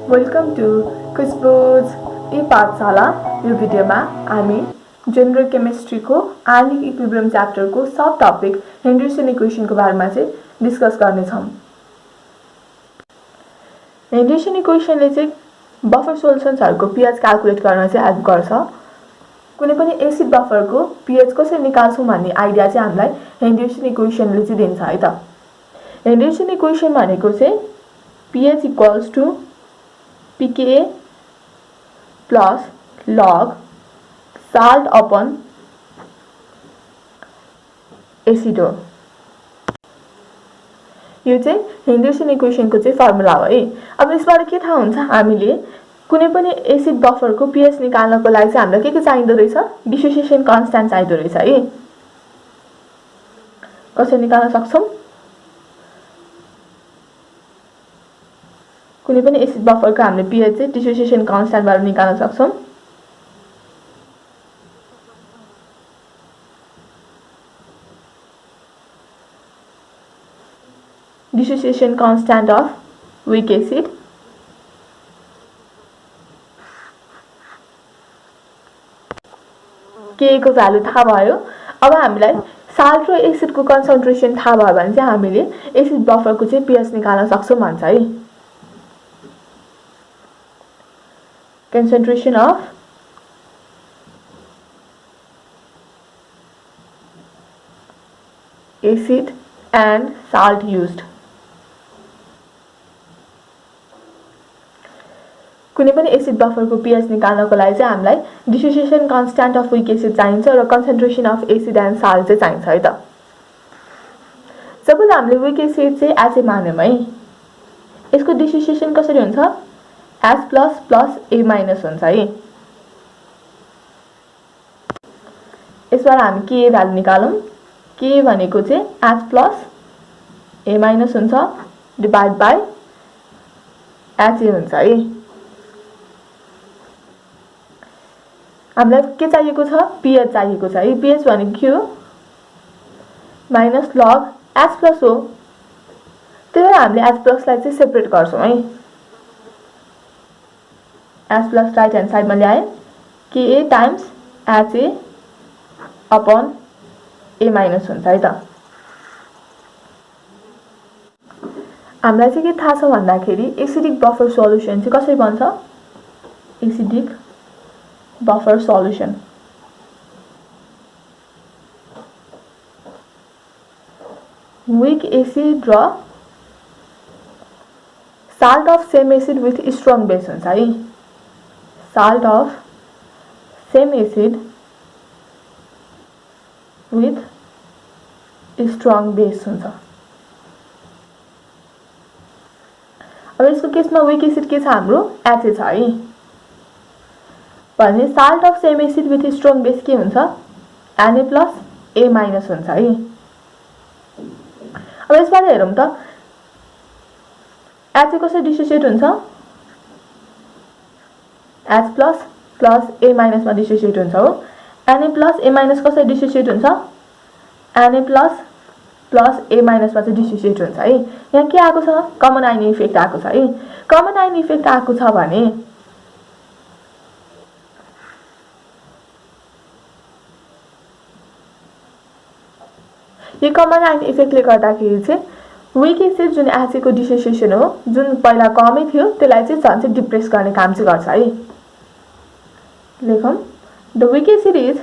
Welcome to Kushbo's e-पाठशाला। यो भिडियोमा हामी जनरल केमिस्ट्री को आणविक इक्विलिब्रियम च्याप्टर को सब टपिक हेनरिसन इक्वेसन को बारेमा चाहिँ डिस्कस गर्ने छौं। हेनरिसन इक्वेसनले चाहिँ बफर सोल्युसन्सहरुको pH क्याल्कुलेट गर्न चाहिँ हेल्प गर्छ। कुनै पनि एसिड बफरको pH कसरी निकाल्छौं भन्ने आइडिया चाहिँ हामीलाई हेनरिसन इक्वेसनले चाहिँ दिन्छ है त। हेनरिसन इक्वेसन भनेको चाहिँ pH equals to pKa plus log salt upon acid हो। यो चाहिँ हेनरिसन इक्वेसन को चाहिँ फर्मुला हो है। अब यसबाट के थाहा हुन्छ, हामीले कुनै पनि एसिड बफर को pH निकाल्नको लागि चाहिँ हामीलाई के चाहिँदो रहेछ, डिसोसिएसन कन्स्ट्यान्ट चाहिँदो रहेछ है। कसरी निकाल्न सक्छौं, कुनै पनि एसिड बफर को हामीले pH चाहिँ डिसोसिएसन कन्स्ट्यान्ट बाट निकाल्न सक्छौं। Dissociation constant of weak acid K को भ्यालु थाहा भयो। अब हामीलाई साल्ट र एसिड को कन्सन्ट्रेसन थाहा भयो भने चाहिँ हामीले एसिड बफर को चाहिँ pH निकाल्न सक्छौं भन्छ है। concentration of acid and salt used। कुनै पनि एसिड बफर को pH निकाल्नको लागि चाहिँ हामीलाई dissociation constant of weak acid चाहिन्छ र concentration of acid and salt चाहिँ चाहिन्छ है त। सपोज हामीले वीक एसिड चाहिँ एसिड मान्यौं है, यसको डिसोसिएसन कसरी हुन्छ, H plus plus A minus हुन्छ है। यसबाट हामी Ka भ्यालु निकालौं, K भनेको चाहिँ H plus A minus हुन्छ डिवाइड बाइ HA हुन्छ है। हामीलाई के चाहिएको छ, pH चाहिएको छ है। pH भनेको के हो, माइनस लग H plus हो। त्यही भएर हामीले H plus लाई चाहिँ सेपरेट गर्छौं है। H plus right hand side में ल्याए, Ka times HA upon A minus हुन्छ है त। हामीलाई चाहिँ के थाहा छ भन्दाखेरि एसिडिक बफर सोल्युसन चाहिँ कसरी बन्छ, acidic buffer solution weak acid र salt of same acid with strong base हुन्छ है। Salt of same acid with strong base हुन्छ। अब यसको केसमा वीक एसिड के छ, हाम्रो HA छ है। भने salt of same acid with strong base के हुन्छ, Na plus A minus हुन्छ है। अब यसबाट हेरौं त HA कसरी डिसोसिएट हुन्छ, H plus plus A minus मा डिसोसिएट हुन्छ हो। Na plus A minus कसरी डिसोसिएट हुन्छ, Na plus plus A minus मा चाहिँ डिसोसिएट हुन्छ है। यहाँ के आएको छ, कमन आइन इफेक्ट आएको छ है। कमन आइन इफेक्ट आएको छ भने यो कमन आइन इफेक्टले गर्दाखेरि चाहिँ वीक एसिड जुन HA को डिसोसिएसन हो, जुन पहिला कमै थियो त्यसलाई चाहिँ झन् डिप्रेस गर्ने काम चाहिँ गर्छ है। लेखौं, the weak acid is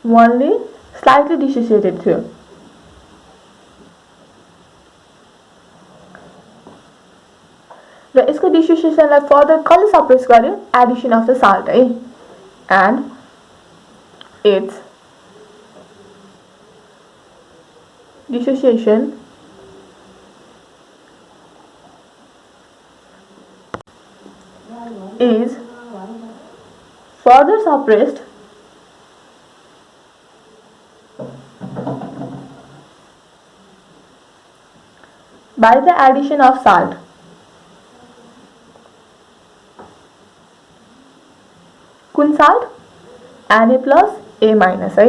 only slightly dissociated थियो। र यसको डिसोसिएसनलाई फर्दर कसले सप्रेस गर्यो, एडिसन अफ द साल्ट है। And it's dissociation is further suppressed by the addition of salt। कुन salt, Na plus A minus है।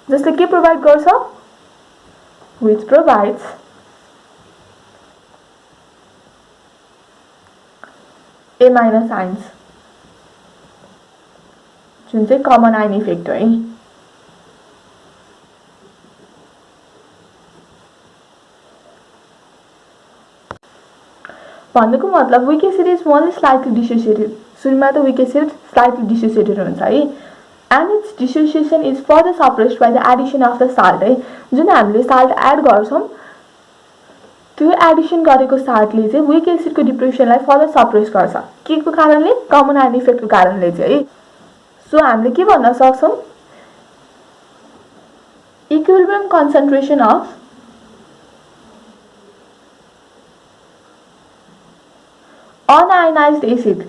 जसले के प्रोवाइड गर्छ, which provides A minus ions जुन चाहिँ कमन आइन इफेक्ट हो है। भन्नुको मतलब weak acid is only slightly dissociated। सुरुमा त weak acid slightly dissociated हुन्छ है, and its dissociation is further suppressed by the addition of the salt है। जुन हामीले salt एड गर्छौं त्यो एडिसन गरेको साल्टले चाहिँ weak acid को डिप्रेसनलाई फर्दर सप्रेस गर्छ। के को कारणले? कमन आइन इफेक्ट को कारणले चाहिँ है। सो हामीले के भन्न सक्छौं? Equilibrium concentration of unionised acid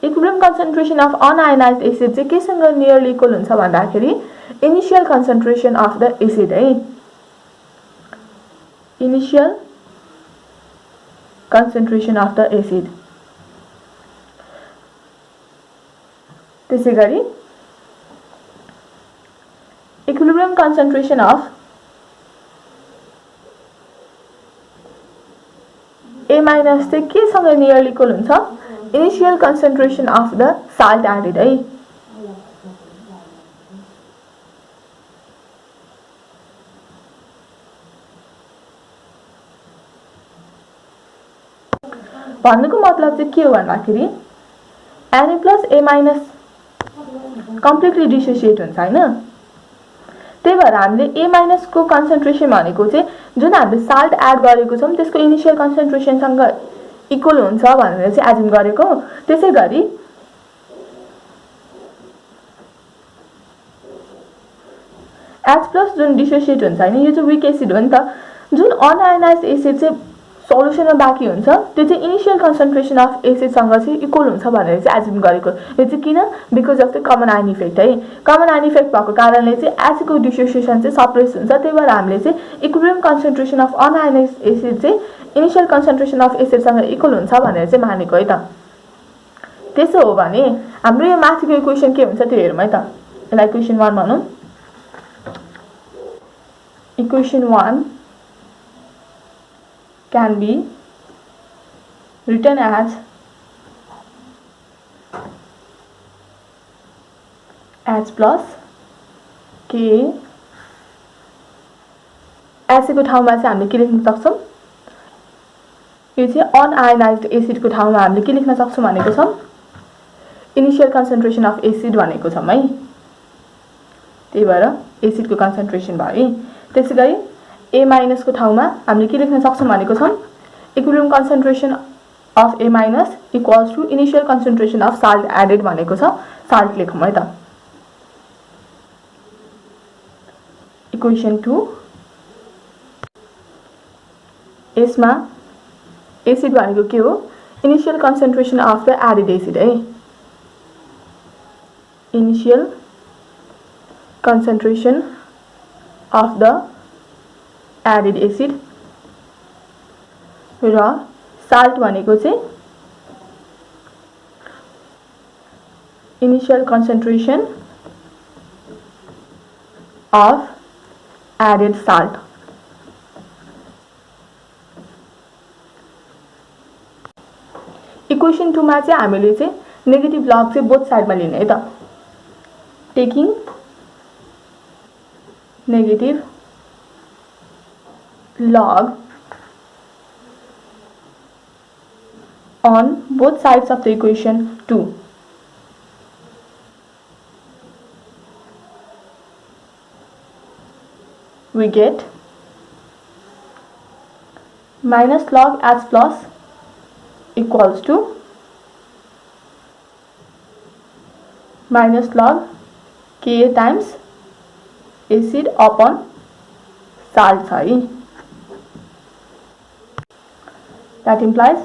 equilibrium concentration of unionised acid चाहिँ केसँग नियरली इक्वल हुन्छ भन्दाखेरि initial concentration of the acid है। Initial concentration of the acid. त्यसैगरी equilibrium concentration of A minus चाहिँ केसँग नियरली इक्वल हुन्छ? Initial concentration of the salt added है। भन्नुको मतलब चाहिँ के हो भन्दाखेरि Na plus A minus completely dissociate हुन्छ हैन। त्यही भएर हामीले A माइनस को कन्सन्ट्रेसन भनेको चाहिँ जुन हामीले साल्ट एड गरेको छौं त्यसको इनिशियल कन्सन्ट्रेसन सँग इक्वल हुन्छ भनेर चाहिँ एज्युम गरेको। त्यसैगरी H प्लस जुन डिसोसिएट हुन्छ हैन यो चाहिँ वीक एसिड हो नि त। जुन अनआयोनाइज्ड एसिड चाहिँ सोलुसनमा बाँकी हुन्छ त्यो चाहिँ इनिशियल कन्सन्ट्रेसन अफ एसिड सँग चाहिँ इक्वल हुन्छ भनेर चाहिँ एज्युम गरेको। यो चाहिँ किन? Because of the common ion effect है। कमन आइन इफेक्ट भएको कारणले चाहिँ एसिड को डिसोसिएसन चाहिँ सप्रेस हुन्छ। त्यही भएर हामीले चाहिँ equilibrium concentration of unionised acid चाहिँ इनिशियल कन्सन्ट्रेसन अफ एसिड सँग इक्वल हुन्छ भनेर चाहिँ मानेको है त। त्यसो हो भने हाम्रो यो माथिको इक्वेसन के हुन्छ त्यो हेरौँ है त। यसलाई इक्वेसन 1 भनौं। Equation 1 can be written as H plus K। Acid को ठाउँमा चाहिँ हामीले के लेख्न सक्छौं? यो चाहिँ अनआयोनाइज्ड एसिड को ठाउँमा हामीले के लेख्न सक्छौं भनेको छौं? इनिशियल कन्सन्ट्रेसन अफ एसिड भनेको छौं है। त्यही भएर एसिड को कन्सन्ट्रेसन भयो है। त्यसैगरी A माइनस को ठाउँमा हामीले के लेख्न सक्छौं भनेको छौं? Equilibrium concentration of A minus equals to initial concentration of salt added भनेको छ। साल्ट लेखौं है त। इक्वेसन 2 यसमा एसिड भनेको के हो? Initial concentration of the added acid है। Initial concentration of the added acid र साल्ट भनेको चाहिँ initial concentration of added salt. Equation 2 मा चाहिँ हामीले चाहिँ नेगेटिभ लग चाहिँ बोथ साइडमा लिने है त। Taking negative log on both sides of the equation 2, we get minus log H plus equals to minus log Ka times acid upon salt है। That implies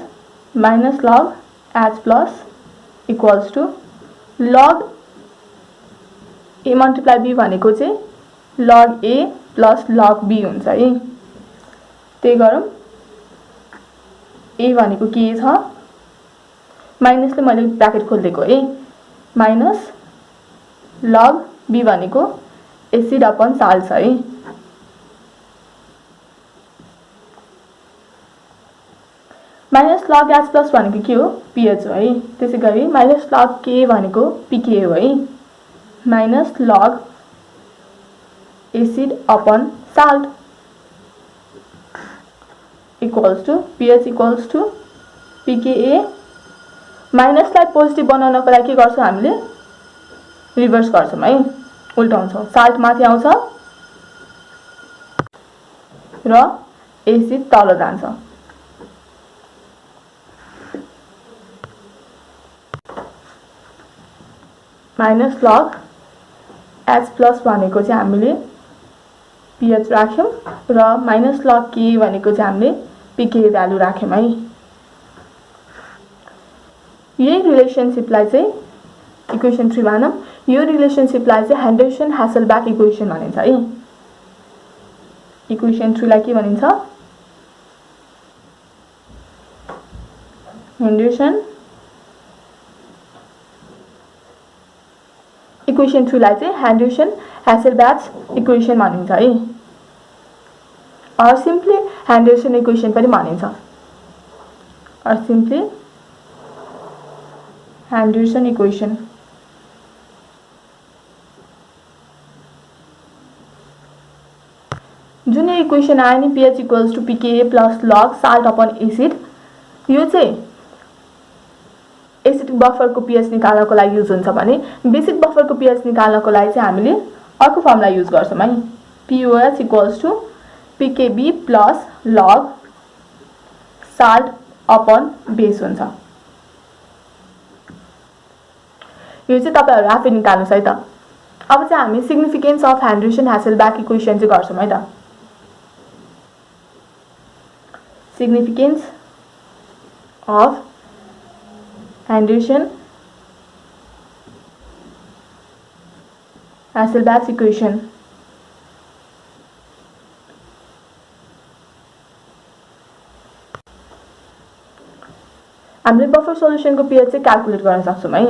minus log H plus equals to log A multiply B भनेको चाहिँ log A plus log B हुन्छ है। त्यही गरौँ। A भनेको के छ? माइनसले मैले ब्र्याकेट खोल्देको है। माइनस log B भनेको एसिड अपन साल्ट छ है। माइनस लग एच प्लस भनेको के हो पिएच हो है त्यसै गरी माइनस लग के भनेको पिके हो है minus log acid upon salt equals to pH equals to pKa माइनसलाई पोजिटिभ बनाउनको लागि के गर्छौं हामीले रिभर्स गर्छौं है उल्टाउँछौं साल्ट माथि आउँछ र एसिड तल जान्छ माइनस लग H प्लस भनेको चाहिँ हामीले pH राख्यौं र माइनस लग K भनेको चाहिँ हामीले pK भ्यालु राख्यौं है यही रिलेसनशिपलाई चाहिँ इक्वेसन 3 मानौं यो रिलेसनशिपलाई चाहिँ हेन्डरसन-ह्यासलब्याक इक्वेसन भनिन्छ है इक्वेसन 3 लाई के भनिन्छ हेन्डरसन इक्वेसन 3 लाई चाहिँ हेन्डरसन-ह्यासलब्याक इक्वेसन भनिन्छ है or simply हेन्डरसन इक्वेसन पनि भनिन्छ or simply हेन्डरसन इक्वेसन जुन इक्वेसन आयो नि pH equals to pKa plus log salt upon acid यो चाहिँ एसिडिक बफरको pH निकाल्नको लागि युज हुन्छ भने बेसिक बफरको pH निकाल्नको लागि चाहिँ हामीले अर्को फर्मुला युज गर्छौं है POH equals to pKb plus log salt upon base हुन्छ यो चाहिँ तपाईहरु आफै निकाल्नुस् है त अब चाहिँ हामी सिग्निफिकेन्स अफ हेन्डरसन-ह्यासलब्याक इक्वेसन चाहिँ गर्छौं है त significance of Henderson-Hasselbalch equation हामीले बफर सोलुसनको pH चाहिँ क्याल्कुलेट गर्न सक्छौं है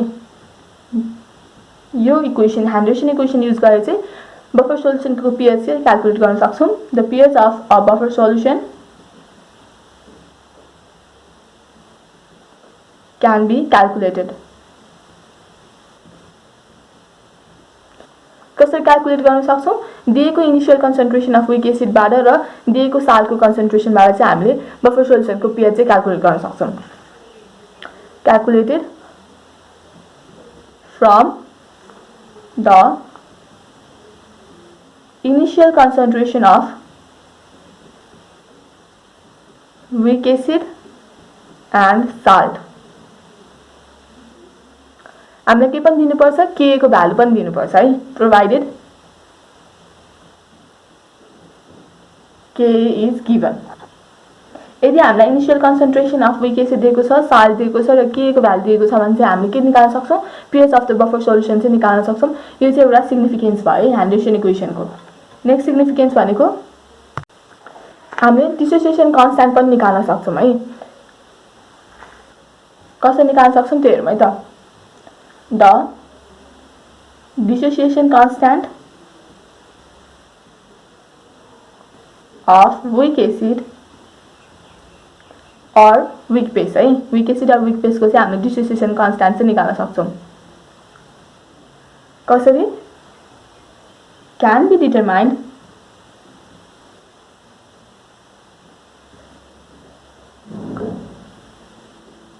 यो इक्वेसन हेन्डरसन इक्वेसन युज गरेर चाहिँ बफर सोलुसनको pH चाहिँ क्याल्कुलेट गर्न सक्छौं the pH of a buffer solution can be calculated कसरी क्याल्कुलेट गर्न सक्छौं दिएको initial concentration of weak acid बाट र दिएको साल्टको कन्सन्ट्रेसन बाट चाहिँ हामीले बफर सोलुसनको pH चाहिँ क्याल्कुलेट गर्न सक्छौं calculated from the initial concentration of weak acid and salt हामीले के पनि दिनुपर्छ Ka को भ्यालु पनि दिनुपर्छ है प्रोवाइडेड Ka is given यदि हामीलाई initial concentration of weak acid दिएको छ साल्ट दिएको छ र Ka को भ्यालु दिएको छ भने चाहिँ हामीले के निकाल्न सक्छौं pH of the buffer solution चाहिँ निकाल्न सक्छौं यो चाहिँ एउटा सिग्निफिकेन्स भयो है हेन्डरसन इक्वेसनको नेक्स्ट सिग्निफिकेन्स भनेको हामीले डिसोसिएसन कन्स्ट्यान्ट पनि निकाल्न सक्छौं है कसरी निकाल्न सक्छौं त्यो हेरौँ है त the dissociation constant of weak acid or weak base है weak acid or weak base को चाहिँ हामीले dissociation constant चाहिँ निकाल्न सक्छौं कसरी can be determined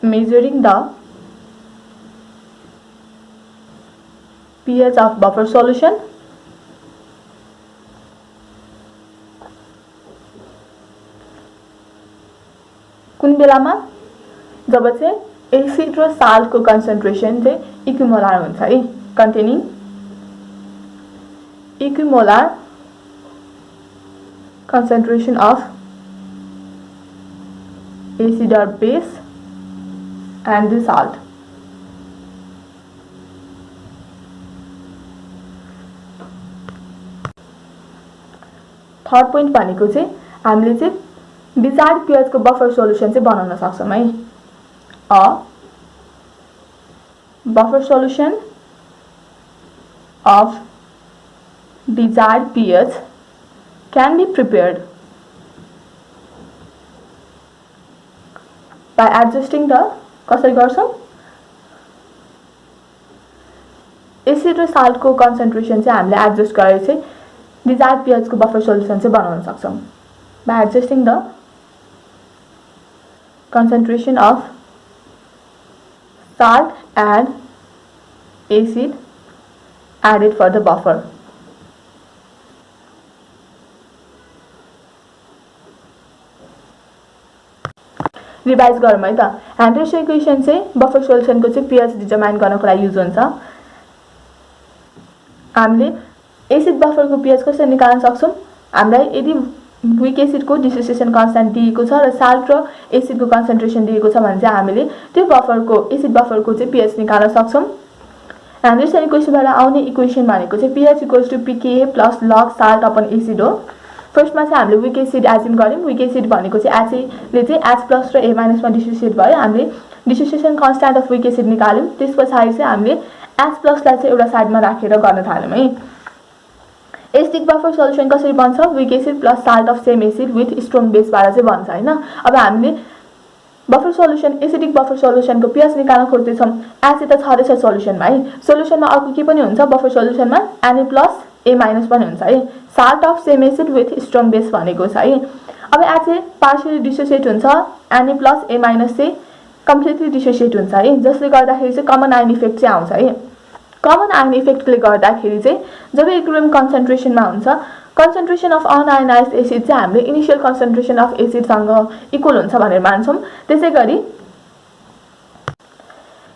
measuring the pH of buffer solution कुन बेलामा जब चाहिँ एसिड र साल्ट को कन्सन्ट्रेसन चाहिँ इक्विमोलार हुन्छ है containing equimolar concentration of acid or base and the salt third point भनेको चाहिँ हामीले चाहिँ डिजायर्ड pH को बफर सोलुसन चाहिँ बनाउन सक्छौं है a buffer solution of desired pH can be prepared by adjusting the कसरी गर्छौँ एसिड र साल्टको कन्सन्ट्रेसन चाहिँ हामीले एडजस्ट गरेर चाहिँ डिजायर्ड pH को बफर सोल्युसन चाहिँ बनाउन सक्छौँ by adjusting the concentration of salt and acid added for the buffer. Revise गरौँ है त ह्यान्डर्स इक्वेसन चाहिँ बफर सोल्युसनको चाहिँ pH डिटरमाइन गर्नको लागि युज हुन्छ हामीले एसिड बफरको pH कसरी निकाल्न सक्छौँ हामीलाई यदि वीक एसिड को डिसोसिएसन कन्स्टेन्ट दिएको छ र साल्ट र एसिड को कन्सन्ट्रेसन दिएको छ भने चाहिँ हामीले त्यो बफरको एसिड बफरको चाहिँ pH निकाल्न सक्छौँ ह्यान्डर्सन इक्वेसनबाट आउने इक्वेसन भनेको चाहिँ pH equals to pKa plus log salt upon acid हो फर्स्टमा चाहिँ हामीले वीक एसिड एज्युम गर्यौं वीक एसिड भनेको चाहिँ H ले चाहिँ H प्लस र A माइनस मा डिसोसिएट भयो हामीले dissociation constant of weak acid निकाल्यौं त्यसपछि चाहिँ हामीले H प्लस लाई चाहिँ एउटा साइडमा राखेर गर्न थाल्यौं है एसिडिक बफर सोल्युसन कसरी बन्छ weak acid plus salt of same acid with strong बेसबाट चाहिँ बन्छ हैन अब हामीले बफर सोल्युसन एसिडिक बफर सोल्युसनको pH निकाल्न खोज्दै छौं एसिड त छदैछ सोल्युसनमा है सोल्युसनमा अर्को के पनि हुन्छ बफर सोल्युसनमा Na प्लस A माइनस पनि हुन्छ है salt of same acid with strong base भनेको छ है अब एसिड पार्शियली डिसोसिएट हुन्छ Na प्लस A माइनस चाहिँ कम्प्लिटली डिसोसिएट हुन्छ है जसले गर्दाखेरि चाहिँ कमन आयन इफेक्ट चाहिँ आउँछ है कमन आयन इफेक्टले गर्दाखेरि चाहिँ जब इक्विलिब्रियम कन्सन्ट्रेसनमा हुन्छ कन्सन्ट्रेसन अफ अनआयनाइज्ड एसिड चाहिँ हामीले इनिशियल कन्सन्ट्रेसन अफ एसिड सँग इक्वल हुन्छ भनेर मान्छौं त्यसैगरी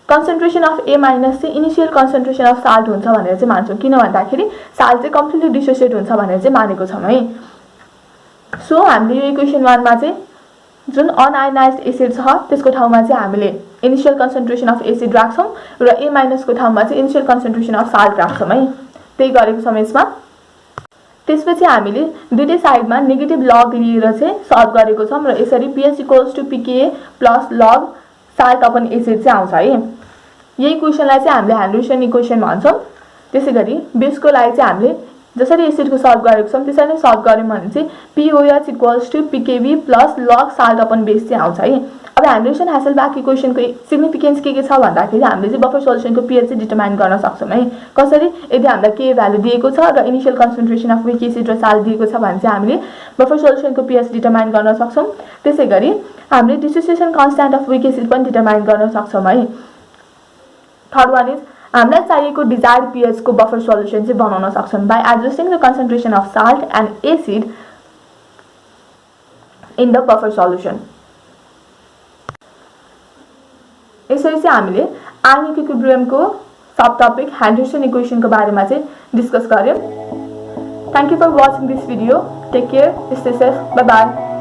कन्सन्ट्रेसन अफ A माइनस चाहिँ इनिशियल कन्सन्ट्रेसन अफ साल्ट हुन्छ भनेर चाहिँ मान्छौं किन भन्दाखेरि साल्ट चाहिँ कम्प्लिटली डिसोसिएट हुन्छ भनेर चाहिँ मानेको छौं है सो हामीले यो इक्वेसन 1 मा चाहिँ जुन अनआयनाइज्ड एसिड छ त्यसको ठाउँमा चाहिँ हामीले इनिशियल कन्सन्ट्रेसन अफ एसिड राख्छौं र A माइनस को ठाउँमा चाहिँ इनिशियल कन्सन्ट्रेसन अफ साल्ट राख्छौं है त्यही गरेको छौं यसमा त्यसपछि हामीले दुईटै साइडमा नेगेटिभ लग लिएर चाहिँ सल्भ गरेको छौं र यसरी pH equals to pKa plus log salt upon acid चाहिँ आउँछ है यही इक्वेसनलाई चाहिँ हामीले ह्यान्डर्सन इक्वेसन भन्छौं त्यसैगरी बेसको लागि चाहिँ हामीले जसरी एसिड को सल्भ गरेको छौं त्यसरी नै सल्भ गर्यौं भने चाहिँ POH equals to pKb plus log salt upon base चाहिँ आउँछ है अब ह्यान्डर्सन हासेलबर्ग इक्वेसनको सिग्निफिकेन्स के छ भन्दाखेरि हामीले चाहिँ बफर सोल्युसनको pH चाहिँ डिटरमाइन गर्न सक्छौं है कसरी यदि हामीलाई K भ्यालु दिएको छ र initial concentration of weak acid र साल्ट दिएको छ भने चाहिँ हामीले बफर सोल्युसनको pH डिटरमाइन गर्न सक्छौं त्यसैगरी हामीले dissociation constant of weak acid पनि डिटरमाइन गर्न सक्छौं है थर्ड वान इज हामीलाई चाहिएको डिजायर्ड pH को बफर सोल्युसन चाहिँ बनाउन सक्छौं by adjusting the concentration of salt and acid in the buffer solution यसरी चाहिँ हामीले आयोनिक इक्विलिब्रियमको सब टपिक ह्यान्डर्सन इक्वेसनको बारेमा चाहिँ डिस्कस गर्यौं thank you for watching this video take care stay safe bye by